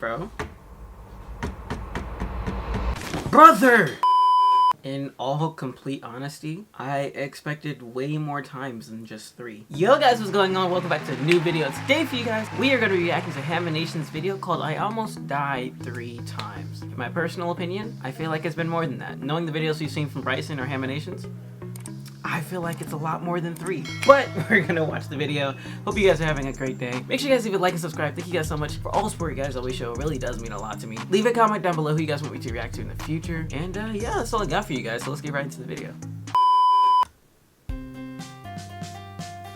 Bro. Brother! In all complete honesty, I expected way more times than just 3. Yo guys, what's going on? Welcome back to a new video. Today for you guys, we are going to be reacting to Haminations video called I Almost Died 3 Times. In my personal opinion, I feel like it's been more than that. Knowing the videos we've seen from Bryson or Haminations, I feel like it's a lot more than 3. But we're gonna watch the video. Hope you guys are having a great day. Make sure you guys leave a like and subscribe. Thank you guys so much for all the support you guys always show. It really does mean a lot to me. Leave a comment down below who you guys want me to react to in the future. And yeah, that's all I got for you guys. So let's get right into the video.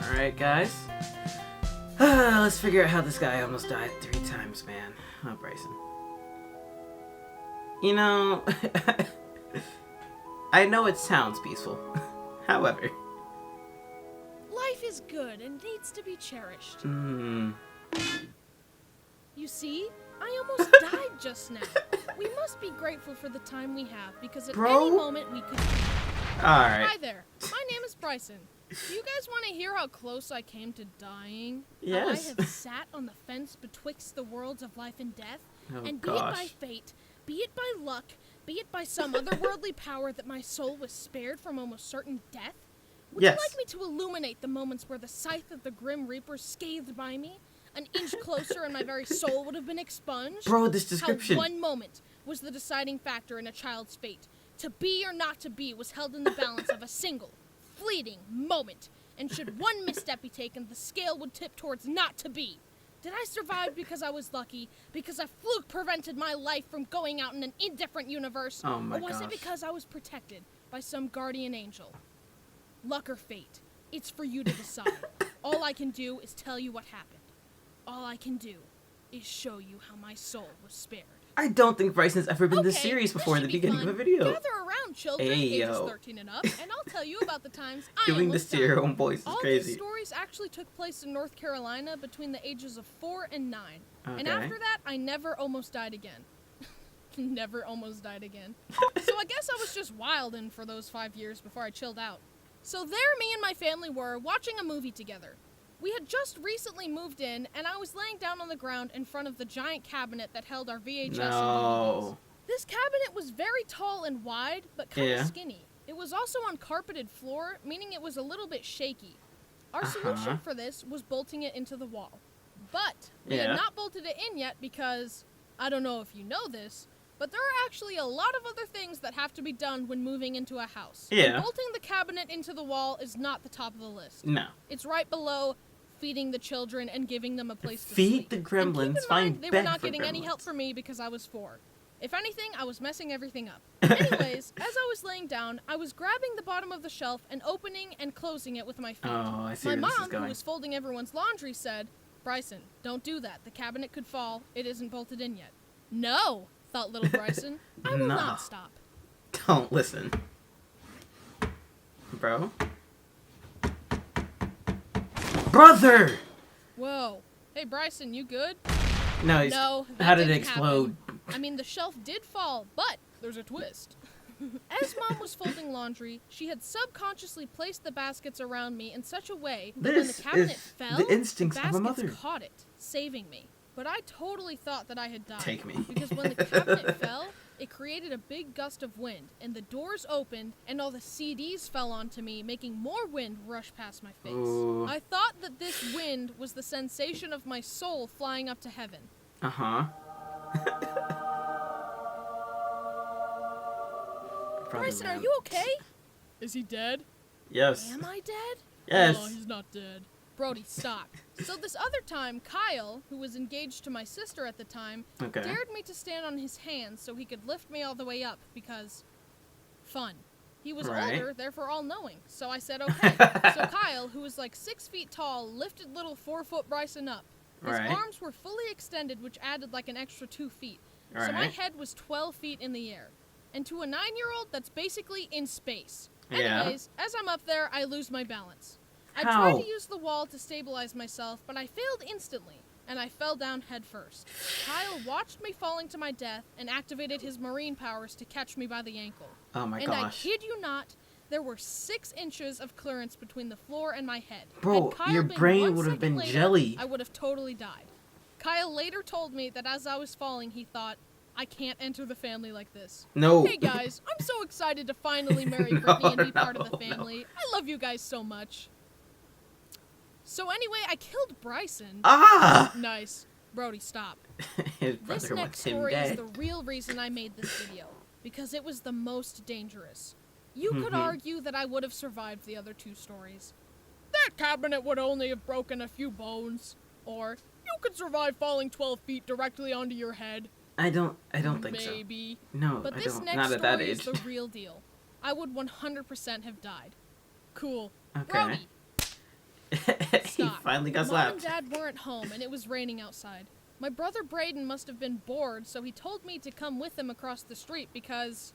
Alright guys. Let's figure out how this guy almost died 3 times, man. Oh, Bryson. You know, I know it sounds peaceful. However, life is good and needs to be cherished. You see, I almost died just now. We must be grateful for the time we have because at any moment we could. Alright. Hi there. My name is Bryson. Do you guys want to hear how close I came to dying? Yes. How I have sat on the fence betwixt the worlds of life and death, and be gosh. it by fate, be it by luck, be it by some otherworldly power that my soul was spared from almost certain death? Would you like me to illuminate the moments where the scythe of the Grim Reaper scathed by me? An inch closer and my very soul would have been expunged? Bro, this description. How one moment was the deciding factor in a child's fate. To be or not to be was held in the balance of a single, fleeting moment. And should one misstep be taken, the scale would tip towards not to be. Did I survive because I was lucky? Because a fluke prevented my life from going out in an indifferent universe? Oh my Or was it gosh. because I was protected by some guardian angel? Luck or fate, it's for you to decide. All I can do is tell you what happened. All I can do is show you how my soul was spared. I don't think Bryson's ever been this Okay, serious this before in should the be beginning fun. of a video. Gather around, children, Hey, ages yo. 13 and up, and I'll tell you about the times I Doing almost this to your died. own voice is All crazy. these stories actually took place in North Carolina between the ages of 4 and 9. And Okay. after that, I never almost died again. Never almost died again. So I guess I was just wildin' for those 5 years before I chilled out. So there me and my family were, watching a movie together. We had just recently moved in, and I was laying down on the ground in front of the giant cabinet that held our VHS and DVDs. No. This cabinet was very tall and wide, but kind of skinny. It was also on carpeted floor, meaning it was a little bit shaky. Our solution for this was bolting it into the wall. But we had not bolted it in yet because, I don't know if you know this, but there are actually a lot of other things that have to be done when moving into a house. Yeah. And bolting the cabinet into the wall is not the top of the list. No. It's right below feeding the children and giving them a place to Feed sleep. the And keep gremlins, in mind, find they bed were not for getting any gremlins. help from me because I was 4. If anything, I was messing everything up. Anyways, as I was laying down, I was grabbing the bottom of the shelf and opening and closing it with my feet. Oh, I see My where this is mom, going. who was folding everyone's laundry, said, "Bryson, don't do that. The cabinet could fall. It isn't bolted in yet." No, thought little Bryson. I will No. not stop. Don't listen. Bro? Brother! Whoa. Hey, Bryson, you good? No, he's... No, that How did it didn't explode? happen. I mean, the shelf did fall, but there's a twist. As Mom was folding laundry, she had subconsciously placed the baskets around me in such a way that when the This cabinet is fell, the instincts the of a baskets mother. caught it, saving me. But I totally thought that I had died. Take me. Because when the cabinet fell, it created a big gust of wind, and the doors opened, and all the CDs fell onto me, making more wind rush past my face. Ooh. I thought that this wind was the sensation of my soul flying up to heaven. Uh-huh. Bryson, are you okay? Is he dead? Yes. Am I dead? Yes. Oh, he's not dead. Brody, stop. So this other time, Kyle, who was engaged to my sister at the time, Okay. dared me to stand on his hands so he could lift me all the way up because fun. He was older, therefore all-knowing. So I said okay. So Kyle, who was like 6 feet tall, lifted little 4-foot Bryson up. His arms were fully extended, which added like an extra 2 feet. So my head was 12 feet in the air. And to a 9-year-old, that's basically in space. Anyways, as I'm up there, I lose my balance. I tried to use the wall to stabilize myself, but I failed instantly, and I fell down head first. Kyle watched me falling to my death and activated his marine powers to catch me by the ankle. Oh my and gosh. I kid you not, there were 6 inches of clearance between the floor and my head. Bro, Had Kyle your been brain 1 would have second been later, jelly. I would have totally died. Kyle later told me that as I was falling, he thought, I can't enter the family like this. No. Hey guys, I'm so excited to finally marry Brittany and be part of the family. I love you guys so much. So anyway, I killed Bryson. Ah! Nice. Brody, stop. His brother This wants next him story dead. is the real reason I made this video. Because it was the most dangerous. You could argue that I would have survived the other two stories. That cabinet would only have broken a few bones. Or, you could survive falling 12 feet directly onto your head. I don't think so. Maybe. No, But I this don't. next Not at that story age. is the real deal. I would 100% have died. Cool. Okay. Brody, He stop. finally got Mom slapped. and Dad weren't home, and it was raining outside. My brother Braden must have been bored, so he told me to come with him across the street because...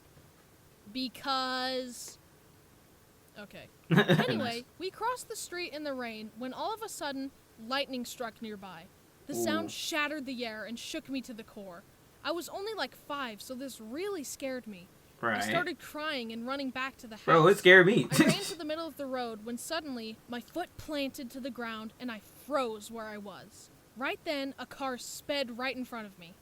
Okay. Anyway, we crossed the street in the rain when all of a sudden, lightning struck nearby. The sound shattered the air and shook me to the core. I was only like 5, so this really scared me. Right. I started crying and running back to the house. Bro, it scared me. I ran to the middle of the road when suddenly my foot planted to the ground and I froze where I was. Right then, a car sped right in front of me.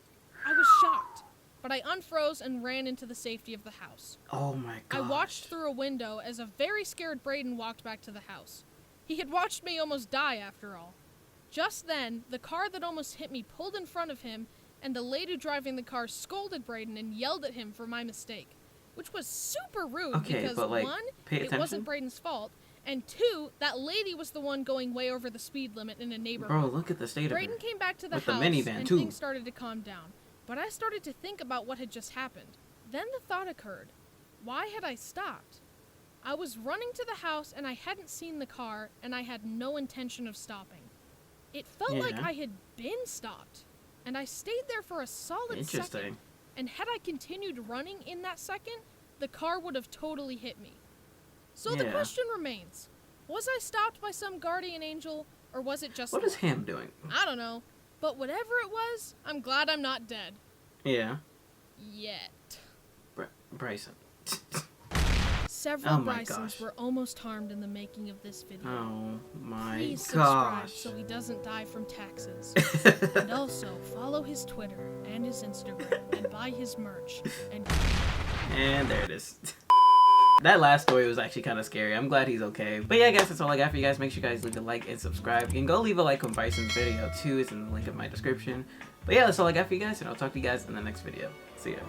I was shocked, but I unfroze and ran into the safety of the house. Oh my god. I watched through a window as a very scared Braden walked back to the house. He had watched me almost die after all. Just then, the car that almost hit me pulled in front of him, and the lady driving the car scolded Braden and yelled at him for my mistake. Which was super rude because, but, like, 1, pay it attention. wasn't Braden's fault, and 2, that lady was the one going way over the speed limit in a neighborhood. Bro, look at the state of Braden it. came back to the With the house, minivan, and too. things started to calm down. But I started to think about what had just happened. Then the thought occurred. Why had I stopped? I was running to the house, and I hadn't seen the car, and I had no intention of stopping. It felt like Yeah. I had been stopped, and I stayed there for a solid second. Interesting. And had I continued running in that second, the car would have totally hit me. So the Yeah. question remains, was I stopped by some guardian angel, or was it just What is him doing? I don't know. But whatever it was, I'm glad I'm not dead. Yeah. Yet. Bryson. Several Oh my Brysons gosh. were almost harmed in the making of this video. Oh my Please subscribe gosh. so he doesn't die from taxes. And also, follow his Twitter and his Instagram and buy his merch. And there it is. That last story was actually kind of scary. I'm glad he's okay. But yeah, guys, that's all I got for you guys. Make sure you guys leave a like and subscribe. You can go leave a like on Bryson's video too. It's in the link in my description. But yeah, that's all I got for you guys, and I'll talk to you guys in the next video. See ya.